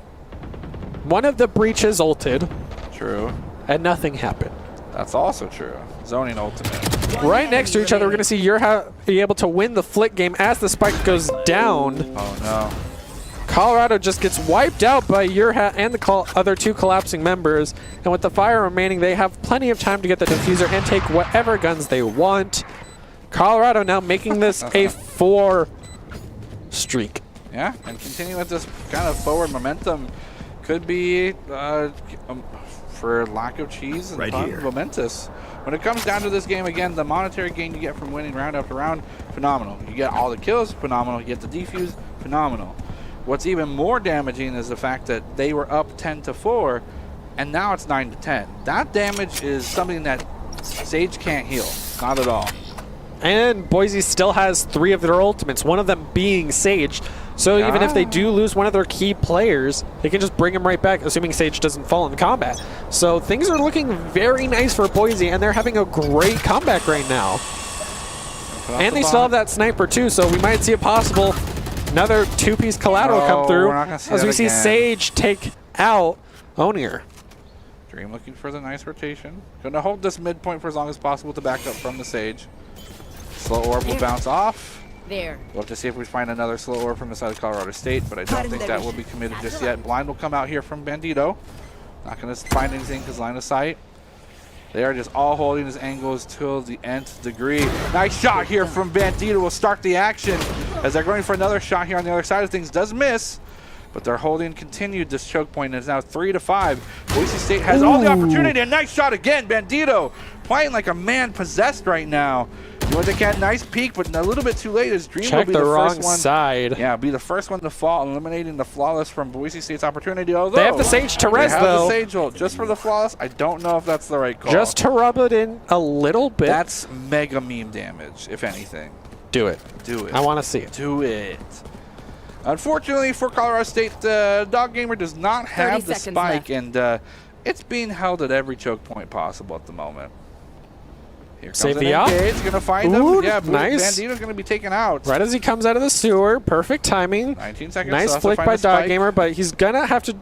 One of the breaches ulted, True. and nothing happened. That's also true. Zoning ultimate. Right next to each other, we're going to see Yurha be able to win the flick game as the spike goes down. Oh no. Colorado just gets wiped out by Yurha and the other 2 collapsing members. And with the fire remaining, they have plenty of time to get the diffuser and take whatever guns they want. Colorado now making this a 4 streak. Yeah, and continuing with this kind of forward momentum could be, for lack of cheese, and momentous. When it comes down to this game, again, the monetary gain you get from winning round after round, phenomenal. You get all the kills, phenomenal. You get the defuse, phenomenal. What's even more damaging is the fact that they were up 10-4, and now it's 9-10. That damage is something that Sage can't heal, not at all. And Boise still has 3 of their ultimates, one of them being Sage. So even if they do lose one of their key players, they can just bring him right back, assuming Sage doesn't fall in combat. So things are looking very nice for Boise, and they're having a great comeback right now. And they still have that sniper too, so we might see a possible another 2-piece collateral come through as we see Sage take out Onir. Dream looking for the nice rotation. Going to hold this midpoint for as long as possible to back up from the Sage. Slow orb will bounce off. There. We'll have to see if we find another slow orb from the side of Colorado State, but I don't think that will be committed just yet. Blind will come out here from Bandito. Not going to find anything because line of sight. They are just all holding his angles till the nth degree. Nice shot here from Bandito will start the action as they're going for another shot here on the other side of things. Does miss, but they're holding continued this choke point, and it's now 3-5. Boise State has all the opportunity. A nice shot again. Bandito playing like a man possessed right now. Doing the cat, nice peek, but a little bit too late as Dream will be the first one. Side. Yeah, be the first one to fall, eliminating the flawless from Boise State's opportunity. Although They have the Sage to res, they have though. the Sage ult just for the flawless. I don't know if that's the right call. Just to rub it in a little bit. That's mega meme damage, if anything. Do it. Do it. I want to see it. Do it. Unfortunately for Colorado State, the Dog Gamer does not have the spike, and It's being held at every choke point possible at the moment. Here comes Save an the up. engage, gonna find Ooh, him. Yeah, nice. Bandito's gonna be taken out. Right as he comes out of the sewer. Perfect timing. 19 seconds. Nice so flick by Dog Gamer, but he's gonna have to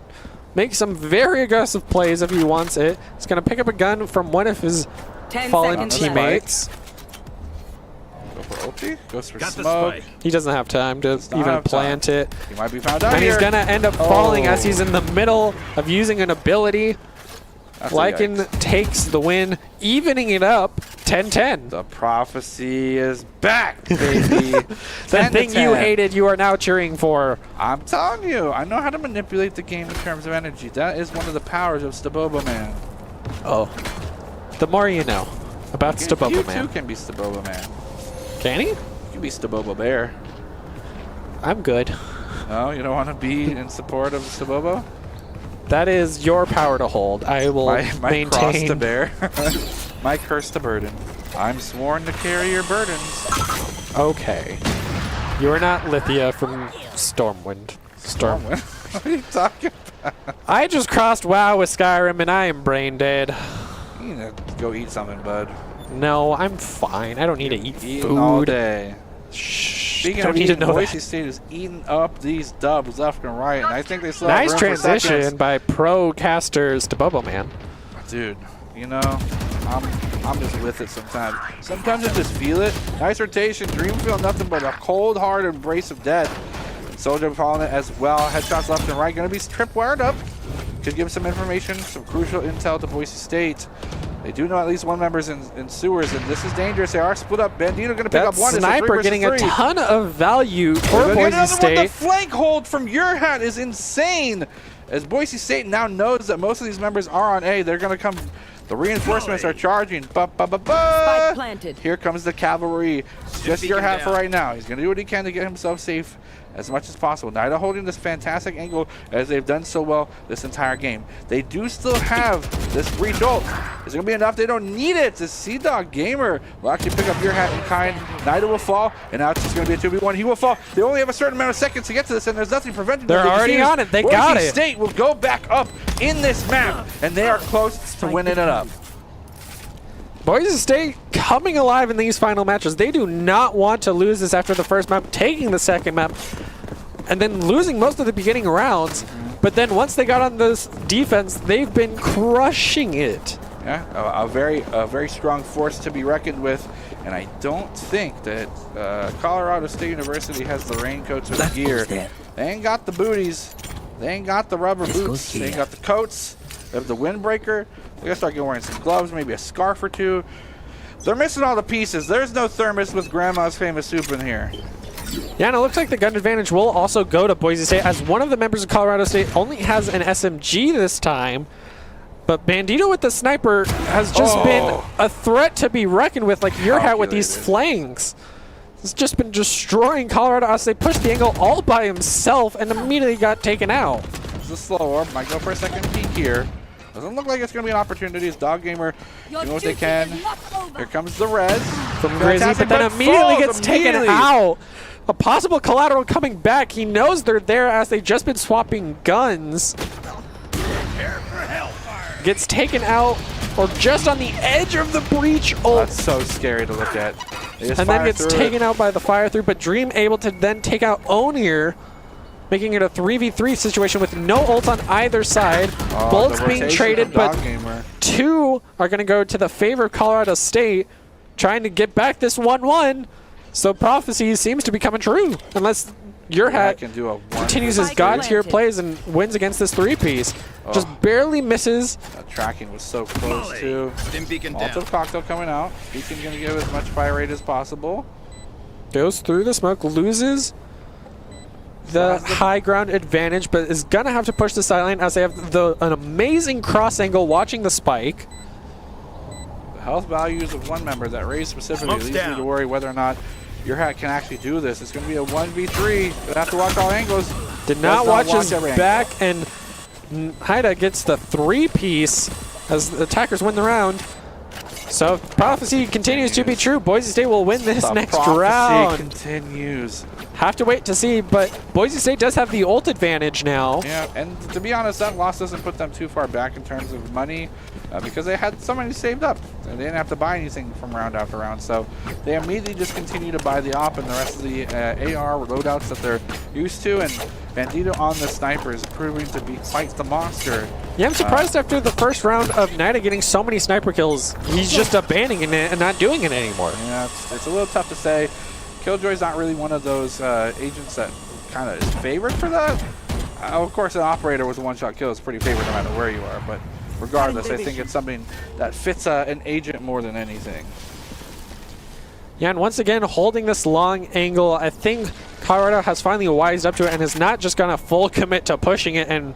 make some very aggressive plays if he wants it. He's gonna pick up a gun from one of his 10 fallen seconds teammates. Go for ulti. Goes for Got the smoke. spike. He doesn't have time to not even have plant time. it. He might be found out And here. he's gonna end up falling as Oh. he's in the middle of using an ability. That's a Lycan yikes. takes the win, evening it up 10-10. The prophecy is back, baby. The 10 to thing you 10. hated, you are now cheering for. I'm telling you, I know how to manipulate the game in terms of energy. That is one of the powers of Staboba Man. Oh. The more you know about You Staboba too Man. can be Staboba Man. Can he? You can be Staboba Bear. I'm good. No, you don't want to be in support of Staboba? That is your power to hold. I will My cross to maintain. bear. My curse to burden. I'm sworn to carry your burdens. Okay. You are not Lithia from Stormwind. What are you talking about? I just crossed WoW with Skyrim and I am brain dead. You need to go eat something, bud. No, I'm fine. I don't need to eat Eating all food. day. Shh. Speaking Don't of need to eating, know Boise that. State is eating up these dubs left and right, and I think they still have Nice room for transition seconds. by pro casters to Bobo Man. Dude, you know, I'm just with it sometimes. Sometimes I just feel it. Nice rotation. Dream feel nothing but a cold hard embrace of death. Soldier following it as well. Headshots left and right. Gonna be tripwired up. Could give some information, some crucial intel to Boise State. They do know at least one member's in sewers, and this is dangerous. They are split up. Bandito gonna pick That up one. It's a 3 sniper versus getting 3. a ton of value for Look at Boise another one. The State. flank hold from your hat is insane. As Boise State now knows that most of these members are on A, they're going to come. The reinforcements are charging. Spike planted. Here comes the cavalry. Just Take your him hat for down. right now. He's going to do what he can to get himself safe as much as possible. Nida holding this fantastic angle as they've done so well this entire game. They do still have this breach ult. Is it going to be enough? They don't need it. The Sea Dog Gamer will actually pick up your hat in kind. Nida will fall, and now it's just going to be a 2v1. He will fall. They only have a certain amount of seconds to get to this, and there's nothing preventing them. They're They already defuse. on it. They got Boise it. State will go back up in this map, and they are close to winning it up. Boise State coming alive in these final matches. They do not want to lose this after the first map, taking the second map, and then losing most of the beginning rounds. But then once they got on this defense, they've been crushing it. Yeah, a very strong force to be reckoned with, and I don't think that Colorado State University has the raincoats or the gear. They ain't got the booties. They ain't got the rubber boots. They ain't got the coats. They have the windbreaker. They gotta start getting wearing some gloves, maybe a scarf or two. They're missing all the pieces. There's no thermos with Grandma's famous soup in here. Yeah, and it looks like the gun advantage will also go to Boise State, as one of the members of Colorado State only has an SMG this time. But Bandito with the sniper has just been a threat to be reckoned with, like your hat with these Calculated. flanks. He's just been destroying Colorado as they pushed the angle all by himself and immediately got taken out. It's a slow orb. Might go for a second peek here. Doesn't look like it's going to be an opportunity. As Dog Gamer doing what they can. Here comes the res. From Grizzly, but then immediately gets taken out. A possible collateral coming back. He knows they're there as they've just been swapping guns. Prepare for hellfire. Gets taken out or just on the edge of the breach ult. That's so scary to look at. They just And then fire gets through it. taken out by the fire through, but Dream able to then take out Onir, making it a 3v3 situation with no ult on either side. Oh, Bullets the being rotation traded, from Dog but Gamer. two are going to go to the favor of Colorado State, trying to get back this 1-1. So prophecy seems to be coming true, unless your Yeah, I hat can do a continues his Spike god tier planted. plays and wins against this three-piece. Just barely misses. That tracking was so close too. Stim beacon down. Molotov cocktail coming out. Beacon gonna give as much fire rate as possible. Goes through the smoke, loses the high ground advantage, but is gonna have to push the sideline as they have an amazing cross angle watching the spike. The health values of one member that raised specifically Smoke's leads me down. to worry whether or not your hat can actually do this. It's gonna be a 1v3. Gonna have to watch all angles. Did not Does watch his every angle. back, and Haida gets the three-piece as the attackers win the round. So if prophecy continues to be true, Boise State will win this The next prophecy round. continues. have to wait to see, but Boise State does have the ult advantage now. Yeah, and to be honest, that loss doesn't put them too far back in terms of money because they had so many saved up. And they didn't have to buy anything from round after round, so they immediately just continue to buy the op and the rest of the AR loadouts that they're used to, and Bandito on the sniper is proving to be quite the monster. Yeah, I'm surprised after the first round of Nida getting so many sniper kills, he's just abandoning it and not doing it anymore. Yeah, it's a little tough to say. Killjoy's not really one of those agents that kind of is favored for that. Of course, an operator with a one-shot kill is pretty favored no matter where you are, but regardless, I think it's something that fits an agent more than anything. Yeah, and once again, holding this long angle, I think Colorado has finally wised up to it and is not just going to full commit to pushing it and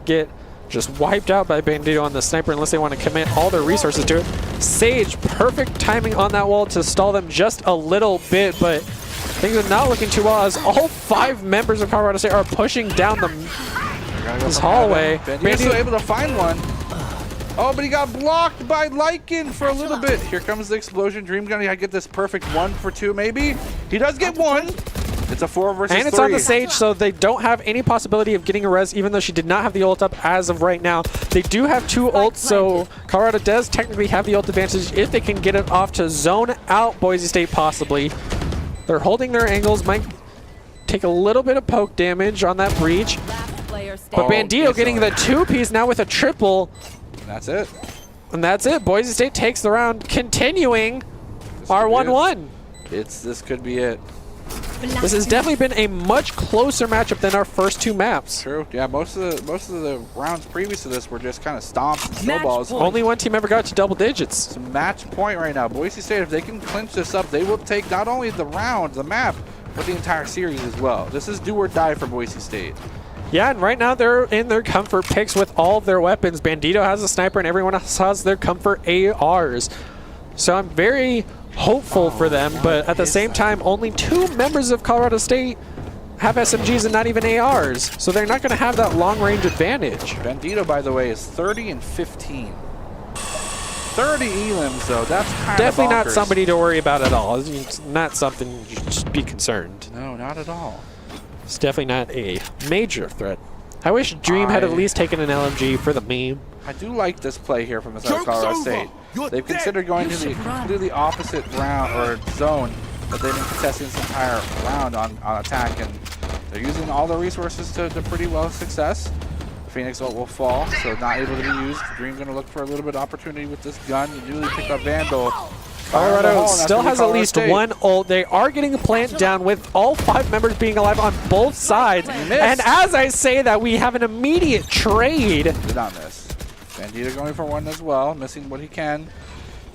get just wiped out by Bandito on the sniper unless they want to commit all their resources to it. Sage, perfect timing on that wall to stall them just a little bit, but things are not looking too well as all 5 members of Colorado State are pushing down this hallway. Bandito's able to find one. Oh, but he got blocked by Lycan for a little bit. Here comes the explosion. Dream gonna get this perfect 1 for 2 maybe. He does get 1. It's a 4 versus 3. And it's on the Sage, so they don't have any possibility of getting a res, even though she did not have the ult up as of right now. They do have 2 ults, so Colorado does technically have the ult advantage if they can get it off to zone out Boise State possibly. They're holding their angles, might take a little bit of poke damage on that breach. But Bandito getting the 2-piece now with a triple. That's it. And that's it. Boise State takes the round, continuing our 1-1. This could be it. This has definitely been a much closer matchup than our first 2 maps. True. Yeah, most of the rounds previous to this were just kind of stomps and snowballs. Only one team ever got to double digits. It's a match point right now. Boise State, if they can clinch this up, they will take not only the round, the map, but the entire series as well. This is do or die for Boise State. Yeah, and right now they're in their comfort picks with all of their weapons. Bandito has a sniper and everyone else has their comfort ARs. So I'm very hopeful for them, but at the same time, only 2 members of Colorado State have SMGs and not even ARs. So they're not going to have that long-range advantage. Bandito, by the way, is 30 and 15. 30 elims, though. That's kind definitely of not somebody to worry about at all. It's not something you should be concerned. No, not at all. It's definitely not a major threat. I wish Dream had at least taken an LMG for the meme. I do like this play here from the side of Colorado State. They've considered going to the completely opposite round or zone that they've been contesting this entire round on attack, and they're using all their resources to pretty well success. Phoenix ult will fall, so not able to be used. Dream going to look for a little bit of opportunity with this gun. You newly picked up Vandal. Colorado still has at least 1 ult. They are getting the plant down with all 5 members being alive on both sides. And as I say that, we have an immediate trade. Did not miss. Bandito going for 1 as well, missing what he can.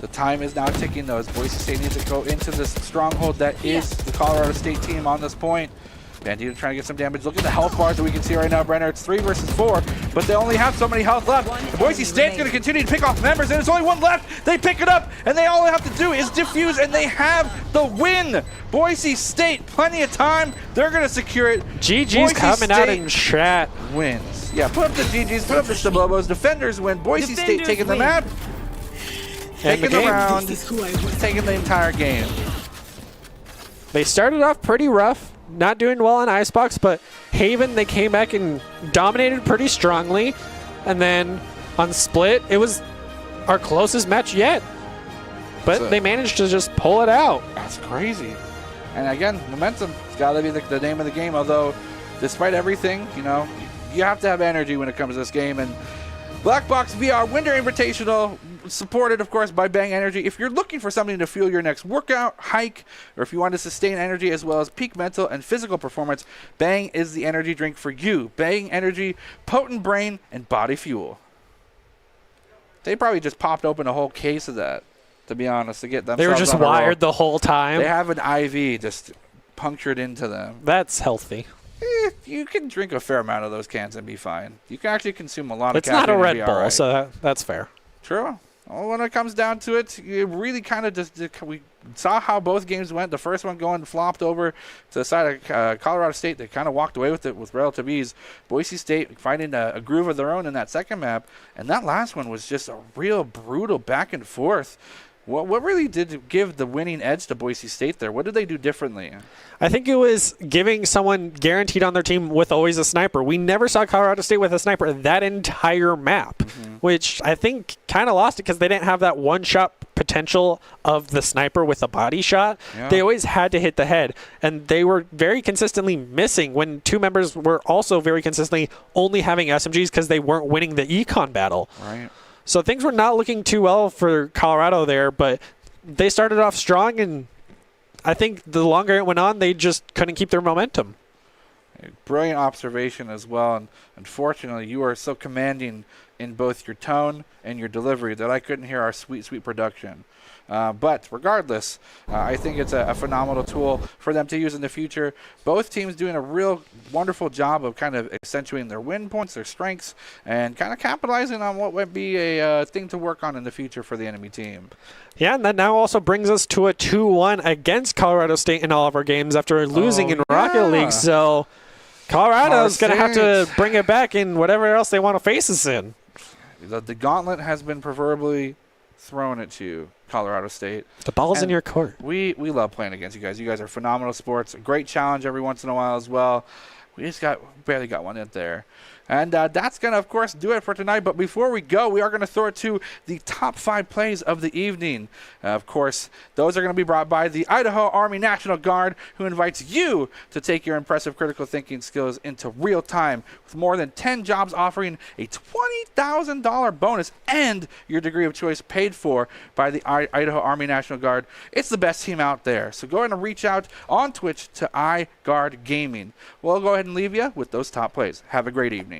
The time is now ticking though, as Boise State needs to go into this stronghold that is the Colorado State team on this point. Bandito trying to get some damage. Look at the health bars that we can see right now, Brenner. It's 3 versus 4, but they only have so many health left. The Boise State's going to continue to pick off members, and there's only 1 left. They pick it up, and they all have to do is defuse, and they have the win. Boise State, plenty of time. They're going to secure it. GG's coming out in chat. Wins. Yeah, put up the GGs, put up the Shabobos. Defenders win. Boise State taking the map, taking the round, taking the entire game. They started off pretty rough. Not doing well on Icebox, but Haven, they came back and dominated pretty strongly. And then on Split, it was our closest match yet. But they managed to just pull it out. That's crazy. And again, momentum has got to be the name of the game. Although, despite everything, you know, you have to have energy when it comes to this game. And Black Box VR Winter Invitational, supported, of course, by Bang Energy. If you're looking for something to fuel your next workout, hike, or if you want to sustain energy as well as peak mental and physical performance, Bang is the energy drink for you. Bang Energy, potent brain and body fuel. They probably just popped open a whole case of that, to be honest, to get themselves They were just wired the whole time. They have an IV just punctured into them. That's healthy. You can drink a fair amount of those cans and be fine. You can actually consume a lot of caffeine. It's not a Red Bull, right. so that's fair. True. Well, when it comes down to it, it really kind of just we saw how both games went. The first one going flopped over to the side of Colorado State. They kind of walked away with it with relative ease. Boise State finding a groove of their own in that second map, and that last one was just a real brutal back and forth. What really did give the winning edge to Boise State there? What did they do differently? I think it was giving someone guaranteed on their team with always a sniper. We never saw Colorado State with a sniper that entire map, which I think kind of lost it because they didn't have that one-shot potential of the sniper with a body shot. Yeah. They always had to hit the head, and they were very consistently missing when two members were also very consistently only having SMGs because they weren't winning the econ battle. Right. So things were not looking too well for Colorado there, but they started off strong, and I think the longer it went on, they just couldn't keep their momentum. Brilliant observation as well, and unfortunately, you are so commanding in both your tone and your delivery that I couldn't hear our sweet, sweet production. But regardless, I think it's a phenomenal tool for them to use in the future. Both teams doing a real wonderful job of kind of accentuating their win points, their strengths, and kind of capitalizing on what would be a thing to work on in the future for the enemy team. Yeah, and that now also brings us to a 2-1 against Colorado State in all of our games after losing in Rocket League. So Colorado's going to have to bring it back in whatever else they want to face us in. The gauntlet has been proverbially thrown at you, Colorado State. The ball's in your court. We love playing against you guys. You guys are phenomenal sports. A great challenge every once in a while as well. We just barely got one in there. And that's going to, of course, do it for tonight. But before we go, we are going to throw it to the top 5 plays of the evening. Of course, those are going to be brought by the Idaho Army National Guard, who invites you to take your impressive critical thinking skills into real time with more than 10 jobs offering a $20,000 bonus and your degree of choice paid for by the Idaho Army National Guard. It's the best team out there. So go ahead and reach out on Twitch to iGuard Gaming. We'll go ahead and leave you with those top plays. Have a great evening.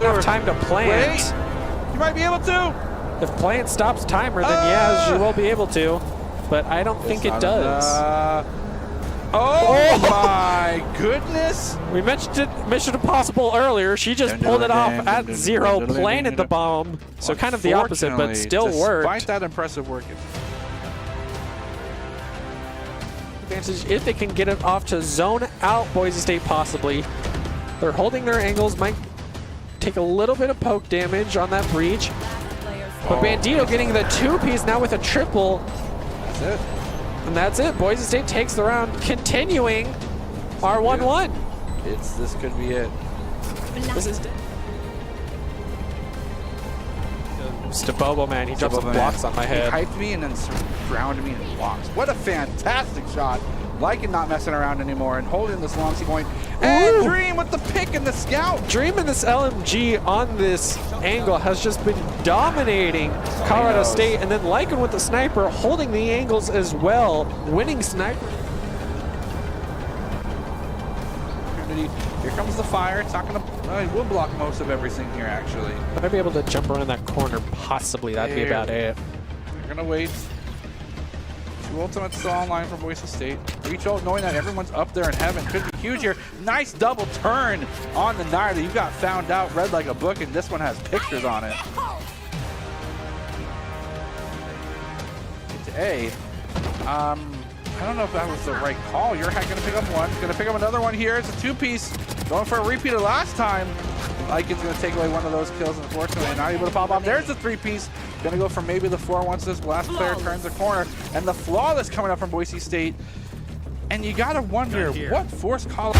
Enough time to plant. Wait, you might be able to. If plant stops timer, then yes, you will be able to. But I don't think it does. Oh my goodness! We mentioned Mission Impossible earlier. She just pulled it off at 0, planted the bomb. So kind of the opposite, but still worked. Despite that impressive work. Advantage if they can get it off to zone out Boise State possibly. They're holding their angles, might take a little bit of poke damage on that breach. But Bandito getting the 2-piece now with a triple. That's it. And that's it. Boise State takes the round, continuing our 1-1. This could be it. This is Stabobo, man. He drops some blocks on my head. He hyped me and then surrounded me in blocks. What a fantastic shot. Like it not messing around anymore and holding this long sea point. And Dream with the pick and the scout. Dream in this LMG on this angle has just been dominating Colorado State. And then Lycan with the sniper holding the angles as well. Winning sniper. Here comes the fire. It's not going to... we'll block most of everything here, actually. Might be able to jump around that corner, possibly. That'd be about it. They're going to wait. 2 ultimates still online for Boise State. Reach ult, knowing that everyone's up there in heaven. Could be huge here. Nice double turn on the Nair. You got found out, read like a book, and this one has pictures on it. It's A. I don't know if that was the right call. You're going to pick up one. Going to pick up another one here. It's a 2-piece. Going for a repeat of last time. Lycan's going to take away one of those kills, unfortunately. Not able to pop off. There's the 3-piece. Going to go for maybe the 4 once this last player turns the corner. And the flawless coming up from Boise State. And you got to wonder what forced Colorado...